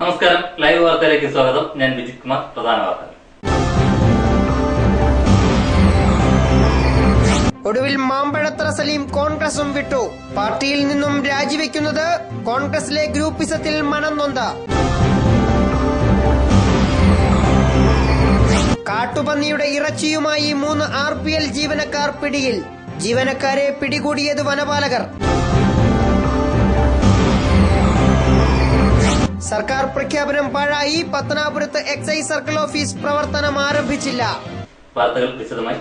നമസ്കാരം, ലൈവ് വാർത്തയിലേക്ക് സ്വാഗതം. ഞാൻ വിജിത് കുമാർ. പ്രധാന വാർത്തകൾ. ഒടുവിൽ മാമ്പഴത്തറ സലീം കോൺഗ്രസും വിട്ടു. പാർട്ടിയിൽ നിന്നും രാജിവെക്കുന്നത് കോൺഗ്രസിലെ ഗ്രൂപ്പിസത്തിൽ മനം നൊന്ത. കാട്ടുപന്നിയുടെ ഇറച്ചിയുമായി 3 RPL ജീവനക്കാർ പിടിയിൽ. ജീവനക്കാരെ പിടികൂടിയത് വനപാലകർ. സർക്കാർ പ്രഖ്യാപനം പാഴായി. പത്തനാപുരത്ത് എക്സൈസ് സർക്കിൾ ഓഫീസ് പ്രവർത്തനം ആരംഭിച്ചില്ല. വാർത്തകൾ വിശദമായി.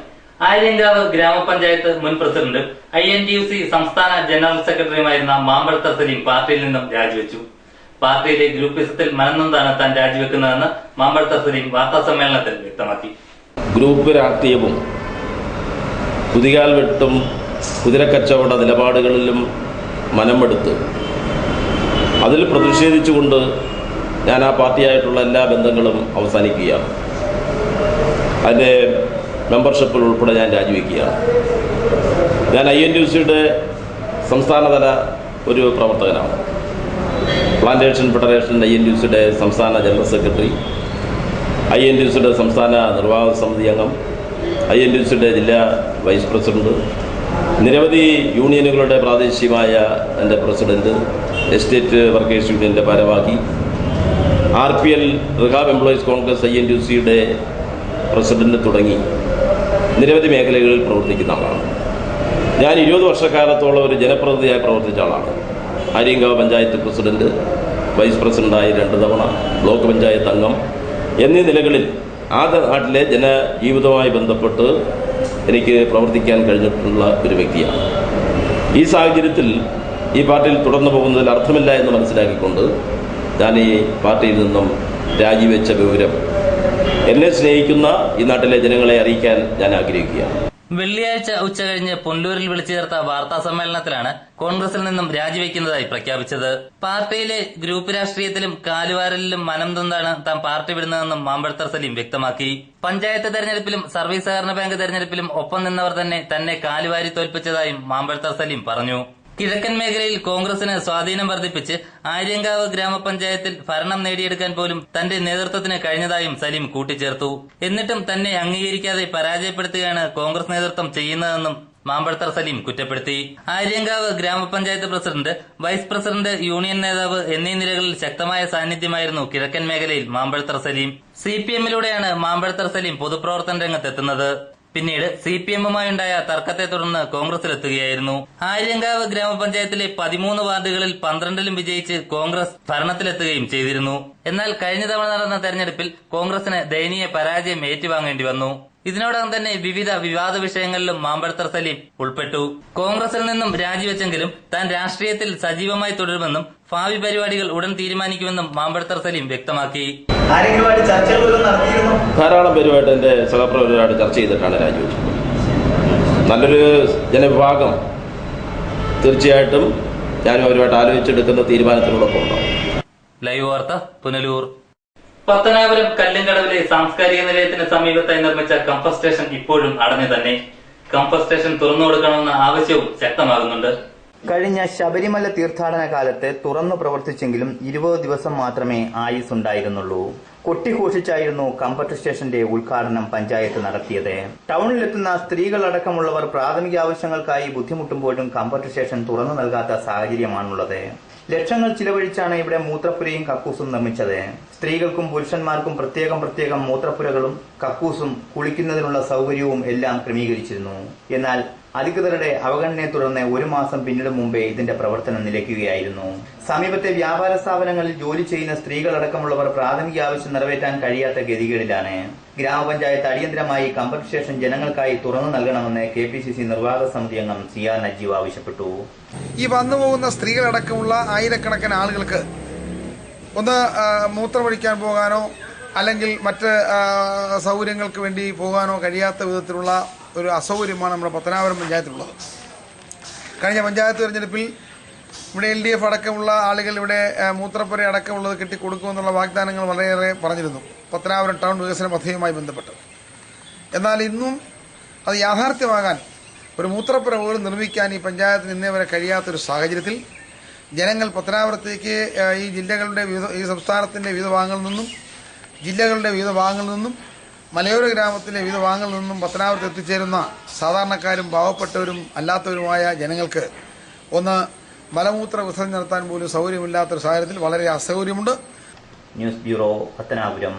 ആര്യങ്കാവ് ഗ്രാമപഞ്ചായത്ത് മുൻ പ്രസിഡന്റും INTUC സംസ്ഥാന ജനറൽ സെക്രട്ടറിയുമായിരുന്ന മാമ്പഴത്തറ സലീം പാർട്ടിയിൽ നിന്നും രാജിവെച്ചു. പാർട്ടിയിലെ ഗ്രൂപ്പിസത്തിൽ മനംനൊന്താണ് താൻ രാജിവെക്കുന്നതെന്ന് മാമ്പഴത്തറ സലീം വാർത്താസമ്മേളനത്തിൽ വ്യക്തമാക്കി. ഗ്രൂപ്പ് രാഷ്ട്രീയവും കുതികാൽ വെട്ടും കുതിരക്കച്ചവട നിലപാടുകളിലും മനമെടുത്ത് അതിൽ പ്രതിഷേധിച്ചുകൊണ്ട് ഞാൻ ആ പാർട്ടിയായിട്ടുള്ള എല്ലാ ബന്ധങ്ങളും അവസാനിക്കുകയാണ്. അതിൻ്റെ മെമ്പർഷിപ്പിൽ ഉൾപ്പെടെ ഞാൻ രാജിവെക്കുകയാണ്. ഞാൻ INTUCയുടെ സംസ്ഥാനതല ഒരു പ്രവർത്തകനാണ്. പ്ലാന്റേഷൻ ഫെഡറേഷൻ INTUCയുടെ സംസ്ഥാന ജനറൽ സെക്രട്ടറി, INTUCയുടെ സംസ്ഥാന നിർവാഹക സമിതി അംഗം, INTUCയുടെ ജില്ലാ വൈസ് പ്രസിഡന്റ്, നിരവധി യൂണിയനുകളുടെ പ്രാദേശികമായ എൻ്റെ പ്രസിഡന്റ്, എസ്റ്റേറ്റ് വർക്കേഴ്സ് യൂണിയൻ്റെ ഭാരവാഹി, RPL റിഹാബ് എംപ്ലോയീസ് കോൺഗ്രസ് INTUCയുടെ പ്രസിഡന്റ് തുടങ്ങി നിരവധി മേഖലകളിൽ പ്രവർത്തിക്കുന്ന ആളാണ്. ഞാൻ 20 വർഷക്കാലത്തോളം ഒരു ജനപ്രതിനിധിയായി പ്രവർത്തിച്ച ആളാണ്. ആര്യങ്കാവ് പഞ്ചായത്ത് പ്രസിഡന്റ്, വൈസ് പ്രസിഡന്റായി 2 തവണ, ബ്ലോക്ക് പഞ്ചായത്ത് അംഗം എന്നീ നിലകളിൽ ആ നാട്ടിലെ ജനജീവിതവുമായി ബന്ധപ്പെട്ട് എനിക്ക് പ്രവർത്തിക്കാൻ കഴിഞ്ഞിട്ടുള്ള ഒരു വ്യക്തിയാണ്. ഈ സാഹചര്യത്തിൽ ഈ പാർട്ടിയിൽ തുടർന്നു പോകുന്നതിൽ അർത്ഥമില്ല എന്ന് മനസ്സിലാക്കിക്കൊണ്ട് ഞാൻ ഈ പാർട്ടിയിൽ നിന്നും രാജിവെച്ച വിവരം എന്നെ സ്നേഹിക്കുന്ന ഈ നാട്ടിലെ ജനങ്ങളെ അറിയിക്കാൻ ഞാൻ ആഗ്രഹിക്കുകയാണ്. വെള്ളിയാഴ്ച ഉച്ചകഴിഞ്ഞ് പുനലൂരിൽ വിളിച്ചു ചേർത്ത വാർത്താ സമ്മേളനത്തിലാണ് കോൺഗ്രസിൽ നിന്നും രാജിവെക്കുന്നതായി പ്രഖ്യാപിച്ചത്. പാർട്ടിയിലെ ഗ്രൂപ്പ് രാഷ്ട്രീയത്തിലും കാലുവാരലിലും മനം നൊന്താണ് താൻ പാർട്ടി വിടുന്നതെന്നും മാമ്പഴത്തറ സലീം വ്യക്തമാക്കി. പഞ്ചായത്ത് തെരഞ്ഞെടുപ്പിലും സർവീസ് സഹകരണ ബാങ്ക് തെരഞ്ഞെടുപ്പിലും ഒപ്പം നിന്നവർ തന്നെ കാലുവാരി തോൽപ്പിച്ചതായും മാമ്പഴത്തറ സലീം പറഞ്ഞു. കിഴക്കൻ മേഖലയിൽ കോൺഗ്രസിന് സ്വാധീനം വർദ്ധിപ്പിച്ച് ആര്യങ്കാവ് ഗ്രാമപഞ്ചായത്തിൽ ഭരണം നേടിയെടുക്കാൻ പോലും തന്റെ നേതൃത്വത്തിന് കഴിഞ്ഞതായും സലീം കൂട്ടിച്ചേർത്തു. എന്നിട്ടും തന്നെ അംഗീകരിക്കാതെ പരാജയപ്പെടുത്തുകയാണ് കോൺഗ്രസ് നേതൃത്വം ചെയ്യുന്നതെന്നും മാമ്പഴത്തറ സലീം കുറ്റപ്പെടുത്തി. ആര്യങ്കാവ് ഗ്രാമപഞ്ചായത്ത് പ്രസിഡന്റ്, വൈസ് പ്രസിഡന്റ്, യൂണിയൻ നേതാവ് എന്നീ നിലകളിൽ ശക്തമായ സാന്നിധ്യമായിരുന്നു കിഴക്കൻ മേഖലയിൽ മാമ്പഴത്തറ സലീം. CPM-ലൂടെയാണ് മാമ്പഴത്തറ സലീം പൊതുപ്രവർത്തന രംഗത്തെത്തുന്നത്. പിന്നീട് CPM-യുമായുണ്ടായ തർക്കത്തെ തുടർന്ന് കോൺഗ്രസിലെത്തുകയായിരുന്നു. ആര്യങ്കാവ് ഗ്രാമപഞ്ചായത്തിലെ 13 വാർഡുകളിൽ 12ലും വിജയിച്ച് കോൺഗ്രസ് ഭരണത്തിലെത്തുകയും ചെയ്തിരുന്നു. എന്നാൽ കഴിഞ്ഞ തവണ നടന്ന തെരഞ്ഞെടുപ്പിൽ കോൺഗ്രസിന് ദയനീയ പരാജയം ഏറ്റുവാങ്ങേണ്ടി വന്നു. ഇതിനോടകം തന്നെ വിവിധ വിവാദ വിഷയങ്ങളിലും മാമ്പഴത്തറ സലീം ഉൾപ്പെട്ടു. കോൺഗ്രസിൽ നിന്നും രാജിവെച്ചെങ്കിലും താൻ രാഷ്ട്രീയത്തിൽ സജീവമായി തുടരുമെന്നും ഭാവി പരിപാടികൾ ഉടൻ തീരുമാനിക്കുമെന്നും മാമ്പഴത്തറ സലീം വ്യക്തമാക്കി. ധാരാളം പേരുമായിട്ട് എൻ്റെ സഹപ്രവർത്തകരുമായിട്ട് ചർച്ച ചെയ്തിട്ടാണ് രാജിവെച്ചത്. നല്ലൊരു ജനവിഭാഗം തീർച്ചയായിട്ടും ഞാനും അവരുമായിട്ട് ആലോചിച്ചെടുക്കുന്ന തീരുമാനത്തിനോടൊപ്പം ഉണ്ടാവും. ലൈവ് വാർത്ത പുനലൂർ. പത്തനാപുരം കല്ലുംകടവിലെ സാംസ്കാരിക നിലയത്തിന് സമീപത്തായി നിർമ്മിച്ച കംഫർട്ട് സ്റ്റേഷൻ ഇപ്പോഴും അടഞ്ഞു തന്നെ. കംഫർട്ട് സ്റ്റേഷൻ തുറന്നു കൊടുക്കണമെന്ന ആവശ്യവും ശക്തമാകുന്നുണ്ട്. കഴിഞ്ഞ ശബരിമല തീർത്ഥാടന കാലത്ത് തുറന്നു പ്രവർത്തിച്ചെങ്കിലും 20 ദിവസം മാത്രമേ ആയുസ് ഉണ്ടായിരുന്നുള്ളൂ. കൊട്ടിഘോഷിച്ചായിരുന്നു കംഫർട്ട് സ്റ്റേഷന്റെ ഉദ്ഘാടനം പഞ്ചായത്ത് നടത്തിയത്. ടൗണിലെത്തുന്ന സ്ത്രീകളടക്കമുള്ളവർ പ്രാഥമിക ആവശ്യങ്ങൾക്കായി ബുദ്ധിമുട്ടുമ്പോഴും കംഫർട്ട് സ്റ്റേഷൻ തുറന്നു നൽകാത്ത സാഹചര്യമാണുള്ളത്. ലക്ഷങ്ങൾ ചിലവഴിച്ചാണ് ഇവിടെ മൂത്രപ്പുരയും കക്കൂസും നിർമ്മിച്ചത്. സ്ത്രീകൾക്കും പുരുഷന്മാർക്കും പ്രത്യേകം മൂത്രപ്പുരകളും കക്കൂസും കുളിക്കുന്നതിനുള്ള സൗകര്യവും എല്ലാം ക്രമീകരിച്ചിരുന്നു. എന്നാൽ അധികൃതരുടെ അവഗണനയെ തുടർന്ന് 1 മാസം പിന്നിടും മുമ്പേ ഇതിന്റെ പ്രവർത്തനം നിലയ്ക്കുകയായിരുന്നു. സമീപത്തെ വ്യാപാര സ്ഥാപനങ്ങളിൽ ജോലി ചെയ്യുന്ന സ്ത്രീകളടക്കമുള്ളവർ പ്രാഥമിക ആവശ്യം നിറവേറ്റാൻ കഴിയാത്ത ഗതികേടിലാണ്. ഗ്രാമപഞ്ചായത്ത് അടിയന്തരമായി കംഫർട്ട് സ്റ്റേഷൻ ജനങ്ങൾക്കായി തുറന്നു നൽകണമെന്ന് KPCC നിർവാഹക സമിതി അംഗം CR നജീബ് ആവശ്യപ്പെട്ടു. ഈ വന്നുപോകുന്ന സ്ത്രീകളടക്കമുള്ള ആയിരക്കണക്കിന് ആളുകൾക്ക് ഒന്ന് മൂത്രമൊഴിക്കാൻ പോകാനോ അല്ലെങ്കിൽ മറ്റ് സൗകര്യങ്ങൾക്ക് വേണ്ടി പോകാനോ കഴിയാത്ത വിധത്തിലുള്ള ഒരു അസൗകര്യമാണ് നമ്മുടെ പത്തനാപുരം പഞ്ചായത്തിലുള്ളത്. കഴിഞ്ഞ പഞ്ചായത്ത് തെരഞ്ഞെടുപ്പിൽ ഇവിടെ LDF അടക്കമുള്ള ആളുകൾ ഇവിടെ മൂത്രപ്പുര അടക്കമുള്ളത് കെട്ടിക്കൊടുക്കുമെന്നുള്ള വാഗ്ദാനങ്ങൾ വളരെയേറെ പറഞ്ഞിരുന്നു പത്തനാപുരം ടൗൺ വികസന പദ്ധതിയുമായി ബന്ധപ്പെട്ട്. എന്നാൽ ഇന്നും അത് യാഥാർത്ഥ്യമാകാൻ ഒരു മൂത്രപ്പുര പോലും നിർമ്മിക്കാൻ ഈ പഞ്ചായത്തിന് ഇന്നേ വരെ കഴിയാത്തൊരു സാഹചര്യത്തിൽ ജനങ്ങൾ പത്തനാപുരത്തേക്ക് ഈ ജില്ലകളുടെ ഈ സംസ്ഥാനത്തിന്റെ വിവിധ ഭാഗങ്ങളിൽ നിന്നും ജില്ലകളുടെ വിവിധ ഭാഗങ്ങളിൽ നിന്നും മലയോര ഗ്രാമത്തിലെ വിവിധ ഭാഗങ്ങളിൽ നിന്നും പത്തനാപുരത്ത് എത്തിച്ചേരുന്ന സാധാരണക്കാരും പാവപ്പെട്ടവരും അല്ലാത്തവരുമായ ജനങ്ങൾക്ക് ഒന്ന് മലമൂത്ര വിസർജനം നടത്താൻ പോലും സൗകര്യമില്ലാത്തൊരു സാഹചര്യത്തിൽ വളരെ അസൗകര്യമുണ്ട്. News bureau, Pathanapuram.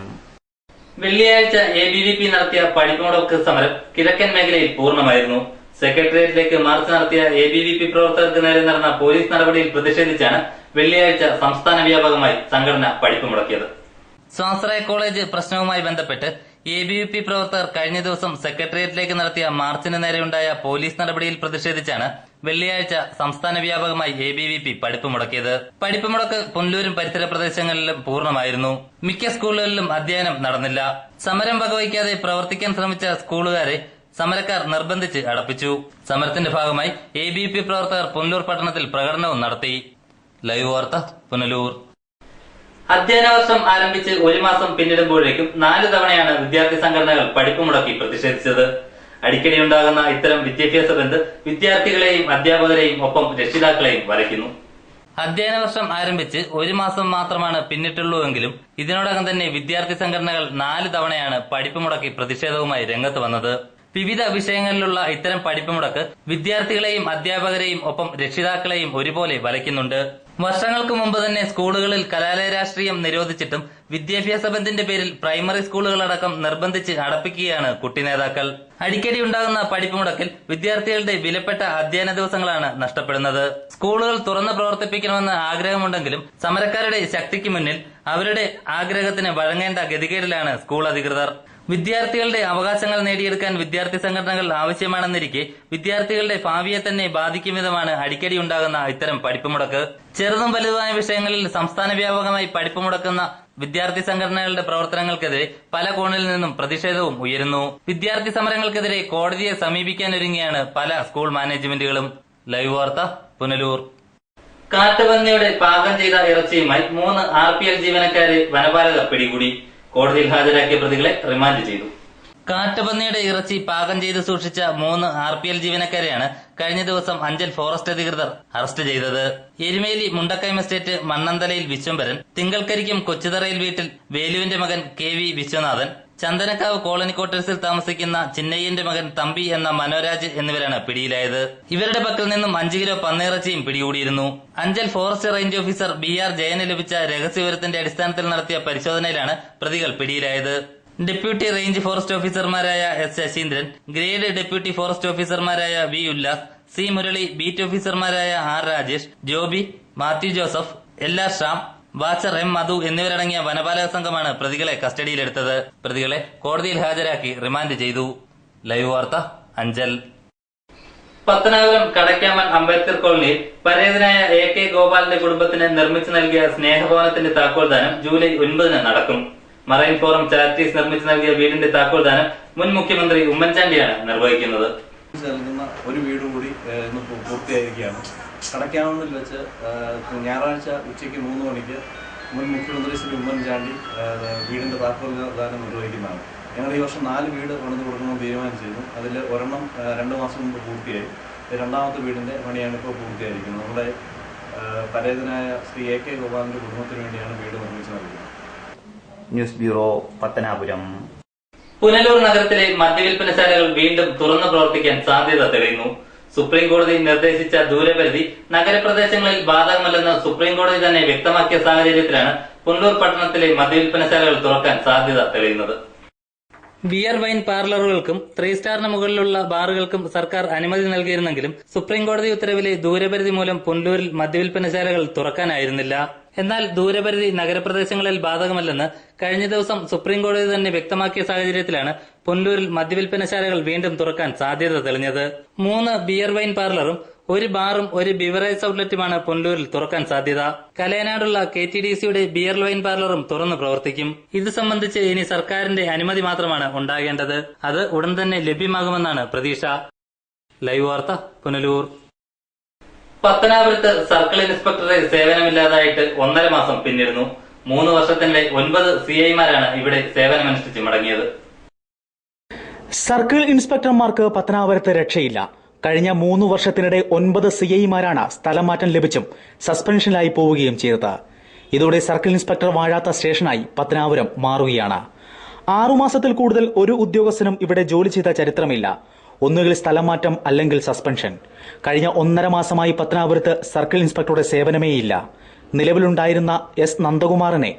വെള്ളിയാഴ്ച ABVP നടത്തിയ പണിമുടക്ക് സമരം കിഴക്കൻ മേഖലയിൽ പൂർണ്ണമായിരുന്നു. സെക്രട്ടേറിയറ്റിലേക്ക് മാർച്ച് നടത്തിയ ABVP പ്രവർത്തകർക്ക് നേരെ നടന്ന പോലീസ് നടപടിയിൽ പ്രതിഷേധിച്ചാണ് വെള്ളിയാഴ്ച സംസ്ഥാന വ്യാപകമായി സംഘടന പണിപ്പ് മുടക്കിയത്. സ്വാശ്രയ കോളേജ് പ്രശ്നവുമായി ബന്ധപ്പെട്ട് ABVP പ്രവർത്തകർ കഴിഞ്ഞ ദിവസം സെക്രട്ടേറിയറ്റിലേക്ക് നടത്തിയ മാർച്ചിന് നേരെയുണ്ടായ പോലീസ് നടപടിയിൽ പ്രതിഷേധിച്ചാണ് വെള്ളിയാഴ്ച സംസ്ഥാന വ്യാപകമായി ABVP പണിപ്പ് മുടക്കിയത്. പണിപ്പ് മുടക്ക് പുനലൂരും പരിസര പ്രദേശങ്ങളിലും പൂർണ്ണമായിരുന്നു. മിക്ക സ്കൂളുകളിലും അധ്യയനം നടന്നില്ല. സമരം വകവയ്ക്കാതെ പ്രവർത്തിക്കാൻ ശ്രമിച്ച സ്കൂളുകാരെ സമരക്കാർ നിർബന്ധിച്ച് അടപ്പിച്ചു. സമരത്തിന്റെ ഭാഗമായി ABVP പ്രവർത്തകർ പുനലൂർ പട്ടണത്തിൽ പ്രകടനവും നടത്തി. ലൈവ് വാർത്ത, പുനലൂർ. അധ്യയന വർഷം ആരംഭിച്ച് 1 മാസം പിന്നിടുമ്പോഴേക്കും 4 തവണയാണ് വിദ്യാർത്ഥി സംഘടനകൾ പണിപ്പ് മുടക്കി പ്രതിഷേധിച്ചത്. അടിക്കടി ഉണ്ടാകുന്ന ഇത്തരം വിദ്യാഭ്യാസ ബന്ദ് വിദ്യാർത്ഥികളെയും അധ്യാപകരെയും ഒപ്പം രക്ഷിതാക്കളെയും വലയ്ക്കുന്നു. അധ്യയന വർഷം ആരംഭിച്ച് 1 മാസം മാത്രമാണ് പിന്നിട്ടുള്ളൂവെങ്കിലും ഇതിനോടകം തന്നെ വിദ്യാർത്ഥി സംഘടനകൾ 4 തവണയാണ് പണിപ്പ് മുടക്കി പ്രതിഷേധവുമായി രംഗത്ത് വന്നത്. വിവിധ വിഷയങ്ങളിലുള്ള ഇത്തരം പണിപ്പ് മുടക്ക് വിദ്യാർത്ഥികളെയും അധ്യാപകരെയും ഒപ്പം രക്ഷിതാക്കളെയും ഒരുപോലെ വലയ്ക്കുന്നുണ്ട്. വർഷങ്ങൾക്ക് മുമ്പ് തന്നെ സ്കൂളുകളിൽ കലാലയ രാഷ്ട്രീയം നിരോധിച്ചിട്ടും വിദ്യാഭ്യാസ ബന്ദിന്റെ പേരിൽ പ്രൈമറി സ്കൂളുകളടക്കം നിർബന്ധിച്ച് അടപ്പിക്കുകയാണ് കുട്ടി നേതാക്കൾ. അടിക്കടി ഉണ്ടാകുന്ന പണിപ്പ് മുടക്കിൽ വിദ്യാർത്ഥികളുടെ വിലപ്പെട്ട അധ്യയന ദിവസങ്ങളാണ് നഷ്ടപ്പെടുന്നത്. സ്കൂളുകൾ തുറന്ന് പ്രവർത്തിപ്പിക്കണമെന്ന് ആഗ്രഹമുണ്ടെങ്കിലും സമരക്കാരുടെ ശക്തിക്ക് മുന്നിൽ അവരുടെ ആഗ്രഹത്തിന് വഴങ്ങേണ്ട ഗതികേടിലാണ് സ്കൂൾ അധികൃതർ. വിദ്യാർത്ഥികളുടെ അവകാശങ്ങൾ നേടിയെടുക്കാൻ വിദ്യാർത്ഥി സംഘടനകൾ ആവശ്യമാണെന്നിരിക്കെ വിദ്യാർത്ഥികളുടെ ഭാവിയെ തന്നെ ബാധിക്കും വിധമാണ് അടിക്കടി ഉണ്ടാകുന്ന ഇത്തരം പണിപ്പ് മുടക്ക്. ചെറുതും വലുതുമായ വിഷയങ്ങളിൽ സംസ്ഥാന വ്യാപകമായി പണിപ്പ് മുടക്കുന്ന വിദ്യാർത്ഥി സംഘടനകളുടെ പ്രവർത്തനങ്ങൾക്കെതിരെ പല കോണിൽ നിന്നും പ്രതിഷേധവും ഉയരുന്നു. വിദ്യാർത്ഥി സമരങ്ങൾക്കെതിരെ കോടതിയെ സമീപിക്കാനൊരുങ്ങിയാണ് പല സ്കൂൾ മാനേജ്മെന്റുകളും. ലൈവ് വാർത്ത, പുനലൂർ. കാട്ടുപന്നിയുടെ പാകം ചെയ്ത ഇറച്ചിയുമായി 3 RPL ജീവനക്കാരെ വനപാലകർ പിടികൂടി. കോടതിയിൽ ഹാജരാക്കിയ പ്രതികളെ റിമാൻഡ് ചെയ്തു. കാട്ടുപന്നിയുടെ ഇറച്ചി പാകം ചെയ്ത് സൂക്ഷിച്ച 3 RPL ജീവനക്കാരെയാണ് കഴിഞ്ഞ ദിവസം അഞ്ചൽ ഫോറസ്റ്റ് അധികൃതർ അറസ്റ്റ് ചെയ്തത്. എരുമേലി മുണ്ടക്കയം എസ്റ്റേറ്റ് മണ്ണന്തലയിൽ വിശ്വംഭരൻ, തിങ്കൾക്കരിക്കും കൊച്ചുതറയിൽ വീട്ടിൽ വേലുവിന്റെ മകൻ KV വിശ്വനാഥൻ, ചന്ദനക്കാവ് കോളനി ക്വാർട്ടേഴ്സിൽ താമസിക്കുന്ന ചിന്നയ്യന്റെ മകൻ തമ്പി എന്ന മനോരാജ് എന്നിവരാണ് പിടിയിലായത്. ഇവരുടെ പക്കൽ നിന്നും 5 കിലോ പന്നിയിറച്ചിയും പിടികൂടിയിരുന്നു. Anchal forest range officer BR ജയന് ലഭിച്ച രഹസ്യവിവരത്തിന്റെ അടിസ്ഥാനത്തിൽ നടത്തിയ പരിശോധനയിലാണ് പ്രതികൾ പിടിയിലായത്. ഡെപ്യൂട്ടി റേഞ്ച് ഫോറസ്റ്റ് ഓഫീസർമാരായ S Sasheendran, grade deputy forest ഓഫീസർമാരായ V Ullas, C Murali, beat ഓഫീസർമാരായ R Rajesh, Joby, Mathew Joseph, LR Sham, watcher M Madhu എന്നിവരടങ്ങിയ വനപാലക സംഘമാണ് പ്രതികളെ കസ്റ്റഡിയിലെടുത്തത്. പ്രതികളെ കോടതിയിൽ ഹാജരാക്കി റിമാൻഡ് ചെയ്തു. ലൈവ് വാർത്ത, അഞ്ചൽ. പത്തനാപുരം കടയ്ക്കാമൻ അംബേദ്കർ കോളനിയിൽ പരേതനായ AK ഗോപാലിന്റെ കുടുംബത്തിന് നിർമ്മിച്ചു നൽകിയ സ്നേഹഭവനത്തിന്റെ താക്കോൽദാനം ജൂലൈ 9 നടക്കും. മറൈൻ ഫോറം ചാരിറ്റീസ് നിർമ്മിച്ചു നൽകിയ വീടിന്റെ താക്കോൽദാനം മുൻ മുഖ്യമന്ത്രി ഉമ്മൻചാണ്ടിയാണ് നിർവഹിക്കുന്നത്. നൽകുന്ന ഒരു വീട് കൂടി ഇന്ന് പൂർത്തിയായിരിക്കുകയാണ്. കടയ്ക്കാമണ്ണിൽ വെച്ച് ഞായറാഴ്ച ഉച്ചയ്ക്ക് 3 മണിക്ക് മുൻ മുഖ്യമന്ത്രി ശ്രീ ഉമ്മൻചാണ്ടി വീടിന്റെ താക്കോൽദാനം നിർവഹിക്കുന്നതാണ്. ഞങ്ങൾ ഈ വർഷം 4 വീട് പണിത് കൊടുക്കണമെന്ന് തീരുമാനിച്ചിരുന്നു. അതിൽ ഒരെണ്ണം 2 മാസം മുമ്പ് പൂർത്തിയായി. രണ്ടാമത്തെ വീടിന്റെ പണിയാണ് ഇപ്പോൾ പൂർത്തിയായിരിക്കുന്നത്. നമ്മുടെ പരേതനായ ശ്രീ AK ഗോപാലിന്റെ കുടുംബത്തിന് വേണ്ടിയാണ് വീട് നിർമ്മിച്ചു നൽകുന്നത്. News bureau, Pathanapuram. പുനലൂർ നഗരത്തിലെ മദ്യവിൽപ്പനശാലകൾ വീണ്ടും തുറന്നു പ്രവർത്തിക്കാൻ സാധ്യത തെളിയുന്നു. സുപ്രീം കോടതി നിർദ്ദേശിച്ച ദൂരപരിധി നഗരപ്രദേശങ്ങളിൽ ബാധകമല്ലെന്ന് സുപ്രീം കോടതി തന്നെ വ്യക്തമാക്കിയ സാഹചര്യത്തിലാണ് പുനലൂർ പട്ടണത്തിലെ മദ്യവിൽപ്പനശാലകൾ തുറക്കാൻ സാധ്യത തെളിയുന്നത്. ബിയർ വൈൻ പാർലറുകൾക്കും 3 സ്റ്റാറിന് മുകളിലുള്ള ബാറുകൾക്കും സർക്കാർ അനുമതി നൽകിയിരുന്നെങ്കിലും സുപ്രീം കോടതി ഉത്തരവിലെ ദൂരപരിധി മൂലം പുനലൂരിൽ മദ്യവിൽപ്പനശാലകൾ തുറക്കാനായിരുന്നില്ല. എന്നാൽ ദൂരപരിധി നഗരപ്രദേശങ്ങളിൽ ബാധകമല്ലെന്ന് കഴിഞ്ഞ ദിവസം സുപ്രീം കോടതി തന്നെ വ്യക്തമാക്കിയ സാഹചര്യത്തിലാണ് പുനലൂരിൽ മദ്യവിൽപ്പനശാലകൾ വീണ്ടും തുറക്കാൻ സാധ്യത തെളിഞ്ഞത്. 3 ബിയർ വൈൻ പാർലറും 1 ബാറും 1 ബിവറേജ് ഔട്ട്ലെറ്റുമാണ് പുനലൂരിൽ തുറക്കാൻ സാധ്യത. കലയനാടുള്ള KTDCയുടെ ബിയർ വൈൻ പാർലറും തുറന്നു പ്രവർത്തിക്കും. ഇത് സംബന്ധിച്ച് ഇനി സർക്കാരിന്റെ അനുമതി മാത്രമാണ് ഉണ്ടാകേണ്ടത്. അത് ഉടൻ തന്നെ ലഭ്യമാകുമെന്നാണ് പ്രതീക്ഷ. ലൈവ് വാർത്ത, പുനലൂർ. പത്തനാപുരത്ത് സർക്കിൾ ഇൻസ്പെക്ടറെ സേവനമില്ലാതായിട്ട് 1.5 മാസം പിന്നിടുന്നു. 3 വർഷത്തിനിടെ 9 CIമാരാണ് ഇവിടെ സേവനമനുഷ്ഠിച്ച് മടങ്ങിയത്. സർക്കിൾ ഇൻസ്പെക്ടർമാർക്ക് പത്തനാപുരത്ത് രക്ഷയില്ല. കഴിഞ്ഞ 3 വർഷത്തിനിടെ 9 CIമാരാണ് സ്ഥലം മാറ്റം ലഭിച്ചും സസ്പെൻഷനിലായി പോവുകയും ചെയ്തത്. ഇതോടെ സർക്കിൾ ഇൻസ്പെക്ടർ വാഴാത്ത സ്റ്റേഷനായി പത്തനാപുരം മാറുകയാണ്. 6 മാസത്തിൽ കൂടുതൽ ഒരു ഉദ്യോഗസ്ഥനും ഇവിടെ ജോലി ചെയ്ത ചരിത്രമില്ല. ഒന്നുകിൽ സ്ഥലം മാറ്റം അല്ലെങ്കിൽ സസ്പെൻഷൻ. കഴിഞ്ഞ 1.5 മാസമായി പത്തനാപുരത്ത് സർക്കിൾ ഇൻസ്പെക്ടറുടെ സേവനമേയില്ല. നിലവിലുണ്ടായിരുന്ന S. നന്ദകുമാറിനെ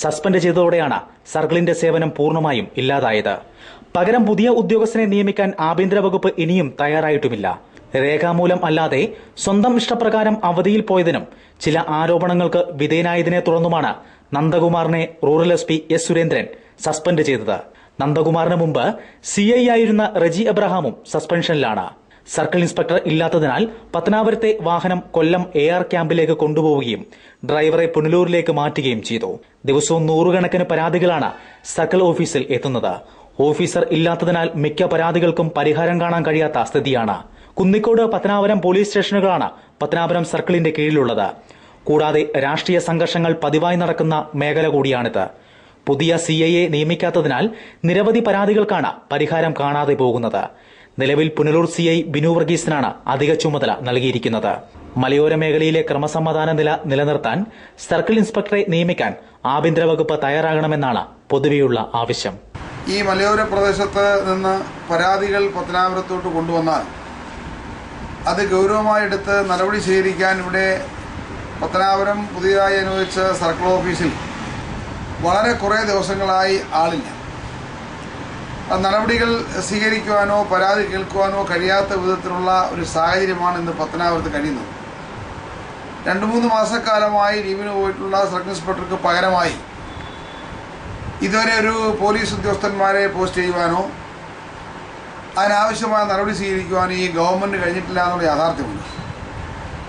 സസ്പെൻഡ് ചെയ്തതോടെയാണ് സർക്കിളിന്റെ സേവനം പൂർണ്ണമായും ഇല്ലാതായത്. പകരം പുതിയ ഉദ്യോഗസ്ഥനെ നിയമിക്കാൻ ആഭ്യന്തര വകുപ്പ് ഇനിയും തയ്യാറായിട്ടുമില്ല. രേഖാമൂലം അല്ലാതെ സ്വന്തം ഇഷ്ടപ്രകാരം അവധിയിൽ പോയതിനും ചില ആരോപണങ്ങൾക്ക് വിധേയനായതിനെ തുടർന്നുമാണ് നന്ദകുമാറിനെ rural SP S. Surendran suspend ചെയ്തത്. നന്ദകുമാറിന് മുമ്പ് CI ആയിരുന്ന റെജി എബ്രഹാമും സസ്പെൻഷനിലാണ്. സർക്കിൾ ഇൻസ്പെക്ടർ ഇല്ലാത്തതിനാൽ പത്തനാപുരത്തെ വാഹനം കൊല്ലം AR ക്യാമ്പിലേക്ക് കൊണ്ടുപോവുകയും ഡ്രൈവറെ പുനലൂരിലേക്ക് മാറ്റുകയും ചെയ്തു. ദിവസവും 100 കണക്കിന് പരാതികളാണ് സർക്കിൾ ഓഫീസിൽ എത്തുന്നത്. ഓഫീസർ ഇല്ലാത്തതിനാൽ മിക്ക പരാതികൾക്കും പരിഹാരം കാണാൻ കഴിയാത്ത സ്ഥിതിയാണ്. കുന്നിക്കോട്, പത്തനാപുരം പോലീസ് സ്റ്റേഷനുകളാണ് പത്തനാപുരം സർക്കിളിന്റെ കീഴിലുള്ളത്. കൂടാതെ രാഷ്ട്രീയ സംഘർഷങ്ങൾ പതിവായി നടക്കുന്ന മേഖല കൂടിയാണിത്. പുതിയ CIയെ നിയമിക്കാത്തതിനാൽ നിരവധി പരാതികൾക്കാണ് പരിഹാരം കാണാതെ പോകുന്നത്. നിലവിൽ പുനലൂർ CI ബിനു വർഗീസിനാണ് അധിക ചുമതല നൽകിയിരിക്കുന്നത്. മലയോര മേഖലയിലെ ക്രമസമാധാന നില നിലനിർത്താൻ സർക്കിൾ ഇൻസ്പെക്ടറെ നിയമിക്കാൻ ആഭ്യന്തര വകുപ്പ് തയ്യാറാകണമെന്നാണ് പൊതുവെയുള്ള ആവശ്യം. ഈ മലയോര പ്രദേശത്ത് നിന്ന് പരാതികൾ പത്തനാപുരത്തോട്ട് കൊണ്ടുവന്നാൽ അത് ഗൗരവമായി എടുത്ത് നടപടി സ്വീകരിക്കാൻ ഇവിടെ പത്തനാപുരം പുതിയതായി അനുവദിച്ച സർക്കിൾ ഓഫീസിൽ വളരെ കുറേ ദിവസങ്ങളായി ആളില്ല. നടപടികൾ സ്വീകരിക്കുവാനോ പരാതി കേൾക്കുവാനോ കഴിയാത്ത വിധത്തിലുള്ള ഒരു സാഹചര്യമാണ് ഇന്ന് പത്തനാപുരത്ത് കഴിയുന്നത്. 2-3 മാസക്കാലമായി ലീവിന് പോയിട്ടുള്ള സർക്കിൾ ഇൻസ്പെക്ടർക്ക് പകരമായി ഇതുവരെ ഒരു പോലീസ് ഉദ്യോഗസ്ഥന്മാരെ പോസ്റ്റ് ചെയ്യുവാനോ അതിനാവശ്യമായ നടപടി സ്വീകരിക്കുവാനോ ഈ ഗവൺമെൻറ് കഴിഞ്ഞിട്ടില്ല എന്നുള്ള യാഥാർത്ഥ്യമുണ്ട്.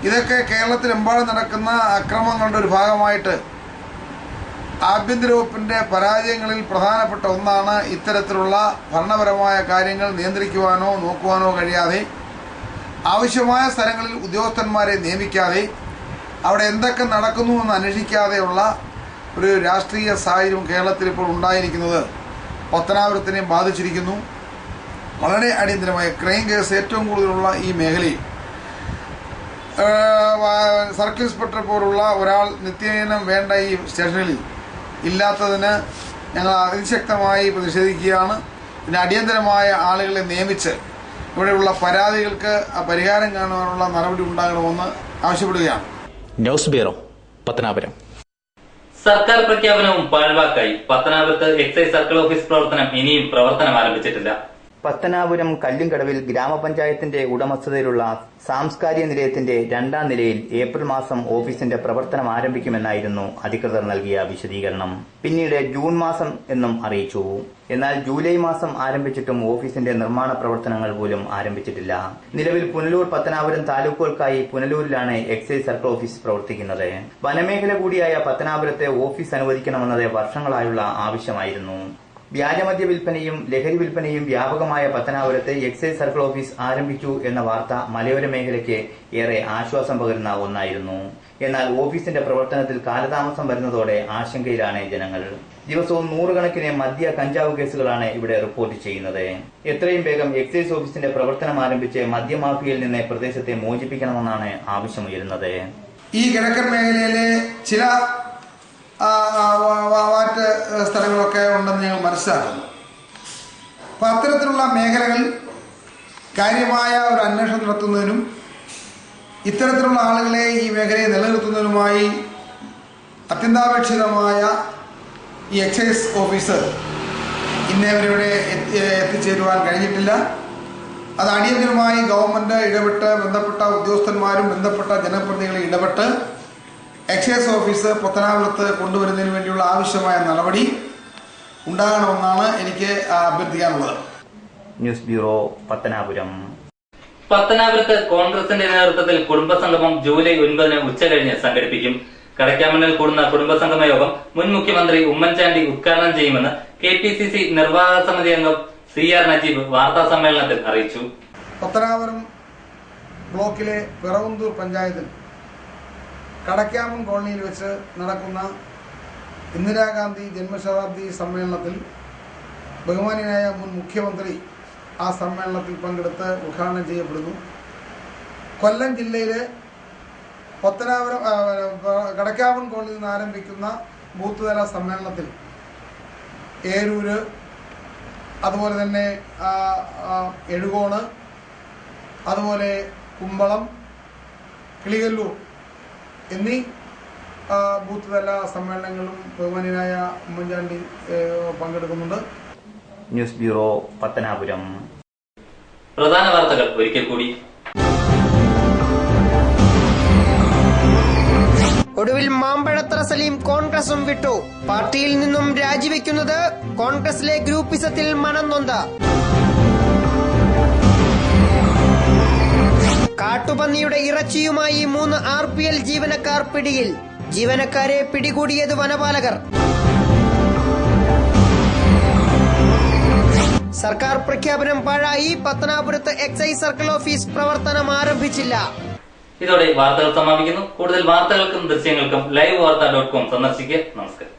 ഇതൊക്കെ കേരളത്തിലെമ്പാടും നടക്കുന്ന അക്രമങ്ങളുടെ ഒരു ഭാഗമായിട്ട് ആഭ്യന്തര വകുപ്പിൻ്റെ പരാജയങ്ങളിൽ പ്രധാനപ്പെട്ട ഒന്നാണ് ഇത്തരത്തിലുള്ള ഭരണപരമായ കാര്യങ്ങൾ നിയന്ത്രിക്കുവാനോ നോക്കുവാനോ കഴിയാതെ ആവശ്യമായ സ്ഥലങ്ങളിൽ ഉദ്യോഗസ്ഥന്മാരെ നിയമിക്കാതെ അവിടെ എന്തൊക്കെ നടക്കുന്നു എന്ന് അന്വേഷിക്കാതെയുള്ള ഒരു രാഷ്ട്രീയ സാഹചര്യം കേരളത്തിൽ ഇപ്പോൾ ഉണ്ടായിരിക്കുന്നത് പത്തനാപുരത്തിനെയും ബാധിച്ചിരിക്കുന്നു. വളരെ അടിയന്തരമായ ക്രൈം കേസ് ഏറ്റവും കൂടുതലുള്ള ഈ മേഖലയിൽ സർക്കിൾ ഇൻസ്പെക്ടർ പോലുള്ള ഒരാൾ നിത്യേന വേണ്ട ഈ സ്റ്റേഷനിൽ ഇല്ലാത്തതിന് ഞങ്ങൾ അതിശക്തമായി പ്രതിഷേധിക്കുകയാണ്. പിന്നെ അടിയന്തരമായ ആളുകളെ നിയമിച്ച് ഇവിടെയുള്ള പരാതികൾക്ക് പരിഹാരം കാണുവാനുള്ള നടപടി ഉണ്ടാകണമെന്ന് ആവശ്യപ്പെടുകയാണ്. News bureau, Pathanapuram. സർക്കാർ പ്രഖ്യാപനവും പാഴ്വാക്കായി. പത്തനാപുരത്ത് എക്സൈസ് സർക്കിൾ ഓഫീസ് പ്രവർത്തനം ഇനിയും പ്രവർത്തനം ആരംഭിച്ചിട്ടില്ല. പത്തനാപുരം കല്ലുംകടവിൽ ഗ്രാമപഞ്ചായത്തിന്റെ ഉടമസ്ഥതയിലുള്ള സാംസ്കാരിക നിലയത്തിന്റെ 2ാം നിലയിൽ ഏപ്രിൽ മാസം ഓഫീസിന്റെ പ്രവർത്തനം ആരംഭിക്കുമെന്നായിരുന്നു അധികൃതർ നൽകിയ വിശദീകരണം. പിന്നീട് ജൂൺ മാസം എന്നും അറിയിച്ചു. എന്നാൽ ജൂലൈ മാസം ആരംഭിച്ചിട്ടും ഓഫീസിന്റെ നിർമ്മാണ പ്രവർത്തനങ്ങൾ പോലും ആരംഭിച്ചിട്ടില്ല. നിലവിൽ പുനലൂർ, പത്തനാപുരം താലൂക്കുകൾക്കായി പുനലൂരിലാണ് എക്സൈസ് സർക്കിൾ ഓഫീസ് പ്രവർത്തിക്കുന്നത്. വനമേഖല കൂടിയായ പത്തനാപുരത്തെ ഓഫീസ് അനുവദിക്കണമെന്നത് വർഷങ്ങളായുള്ള ആവശ്യമായിരുന്നു. വ്യാജമദ്യ വിൽപ്പനയും ലഹരി വിൽപ്പനയും വ്യാപകമായ പത്തനാപുരത്ത് എക്സൈസ് സർക്കിൾ ഓഫീസ് ആരംഭിച്ചു എന്ന വാർത്ത മലയോര മേഖലയ്ക്ക് ഏറെ ആശ്വാസം പകരുന്ന ഒന്നായിരുന്നു. എന്നാൽ ഓഫീസിന്റെ പ്രവർത്തനത്തിൽ കാലതാമസം വരുന്നതോടെ ആശങ്കയിലാണ് ജനങ്ങൾ. ദിവസവും 100 കണക്കിന് മദ്യ, കഞ്ചാവ് കേസുകളാണ് ഇവിടെ റിപ്പോർട്ട് ചെയ്യുന്നത്. എത്രയും വേഗം എക്സൈസ് ഓഫീസിന്റെ പ്രവർത്തനം ആരംഭിച്ച് മദ്യമാഫിയയിൽ നിന്ന് പ്രദേശത്തെ മോചിപ്പിക്കണമെന്നാണ് ആവശ്യമുയരുന്നത്. ഈ കിഴക്കൻ മേഖലയിലെ ചില വാറ്റ് സ്ഥലങ്ങളൊക്കെ ഉണ്ടെന്ന് ഞങ്ങൾ മനസ്സിലാക്കുന്നു. അപ്പം അത്തരത്തിലുള്ള മേഖലകൾ കാര്യമായ ഒരു അന്വേഷണം നടത്തുന്നതിനും ഇത്തരത്തിലുള്ള ആളുകളെ ഈ മേഖലയെ നിലനിർത്തുന്നതിനുമായി അത്യന്താപേക്ഷിതമായ ഈ എക്സൈസ് ഓഫീസർ ഇന്നേവരിവിടെ എത്തിച്ചേരുവാൻ കഴിഞ്ഞിട്ടില്ല. അത് അടിയന്തരമായി ഗവൺമെൻറ് ഇടപെട്ട് ബന്ധപ്പെട്ട ഉദ്യോഗസ്ഥന്മാരും ബന്ധപ്പെട്ട ജനപ്രതിനിധികളെ ഇടപെട്ട് എക്സൈസ് ഓഫീസ് പത്തനാപുരത്ത് കൊണ്ടുവരുന്നതിന് വേണ്ടിയുള്ള ആവശ്യമായ നടപടി ഉണ്ടാകണമെന്നാണ് എനിക്ക് അഭ്യർത്ഥിക്കാനുള്ളത്. News bureau, Pathanapuram. പത്തനാപുരത്ത് കോൺഗ്രസിന്റെ നേതൃത്വത്തിൽ കുടുംബസംഗമം ജൂലൈ 9 ഉച്ചകഴിഞ്ഞ് സംഘടിപ്പിക്കും. കടയ്ക്കാമണ്ണിൽ കൂടുന്ന കുടുംബസംഗമ യോഗം മുൻ മുഖ്യമന്ത്രി ഉമ്മൻചാണ്ടി ഉദ്ഘാടനം ചെയ്യുമെന്ന് KPCC നിർവാഹക സമിതി അംഗം CR നജീബ് വാർത്താ സമ്മേളനത്തിൽ അറിയിച്ചു. പത്തനാപുരം ബ്ലോക്കിലെ പിറവന്തൂർ പഞ്ചായത്തിൽ കടയ്ക്കാമൺ കോളനിയിൽ വെച്ച് നടക്കുന്ന ഇന്ദിരാഗാന്ധി ജന്മശതാബ്ദി സമ്മേളനത്തിൽ ബഹുമാന്യനായ മുൻ മുഖ്യമന്ത്രി ആ സമ്മേളനത്തിൽ പങ്കെടുത്ത് ഉദ്ഘാടനം ചെയ്യപ്പെടുന്നു. കൊല്ലം ജില്ലയിലെ പത്തനാപുരം കടക്കാവൻ കോളേജിൽ നിന്ന് ആരംഭിക്കുന്ന ബൂത്ത് തല സമ്മേളനത്തിൽ ഏരൂര്, അതുപോലെ തന്നെ എഴുകോണ്, അതുപോലെ കുമ്പളം, കിളികല്ലൂർ എന്നീ ബൂത്ത് തല സമ്മേളനങ്ങളും ബഹുമാന്യനായ ഉമ്മൻചാണ്ടി പങ്കെടുക്കുന്നുണ്ട്. News bureau, Pathanapuram. പ്രധാന വാർത്തകൾ ഒരിക്കൽ കൂടി. ഒടുവിൽ മാമ്പഴത്തറ സലീം കോൺഗ്രസും വിട്ടു. പാർട്ടിയിൽ നിന്നും രാജിവെക്കുന്നത് കോൺഗ്രസിലെ ഗ്രൂപ്പിസത്തിൽ മനം നൊന്ത. കാട്ടുപന്നിയുടെ ഇറച്ചിയുമായി 3 RPL ജീവനക്കാർ പിടിയിൽ. ജീവനക്കാരെ പിടികൂടിയത് വനപാലകർ. സർക്കാർ പ്രഖ്യാപനം പാഴായി. പത്തനാപുരത്ത് എക്സൈസ് സർക്കിൾ ഓഫീസ് പ്രവർത്തനം ആരംഭിച്ചില്ല. ഇതോടെ വാർത്തകൾ സമാപിക്കുന്നു. കൂടുതൽ വാർത്തകൾക്കും ദൃശ്യങ്ങൾക്കും livevarta.com സന്ദർശിക്കുക. നമസ്കാരം.